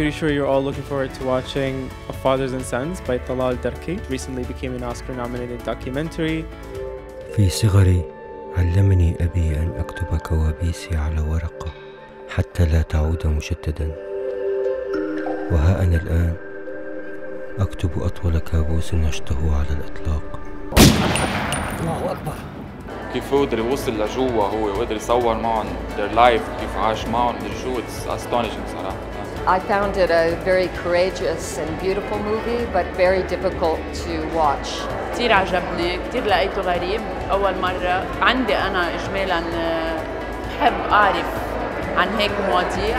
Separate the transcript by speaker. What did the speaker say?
Speaker 1: pretty sure you're all looking forward to watching A Fathers and Sons by Talal Darki. Recently became an Oscar-nominated documentary.
Speaker 2: في صغري علمني أبي أن أكتب كوابيسي على ورقة حتى لا تعود مشتتا، وها أنا الآن أكتب أطول كابوس عشته على الإطلاق.
Speaker 3: الله أكبر.
Speaker 4: كيف قدر يوصل لجوا هو وقدر يصور معهم their life كيف عاش معهم شو it's astonishing صراحة.
Speaker 5: I found it a very courageous and beautiful movie but very difficult to watch.
Speaker 6: كتير عجبني، كتير لقيته غريب، أول مرة عندي أنا إجمالاً بحب أعرف عن هيك مواضيع.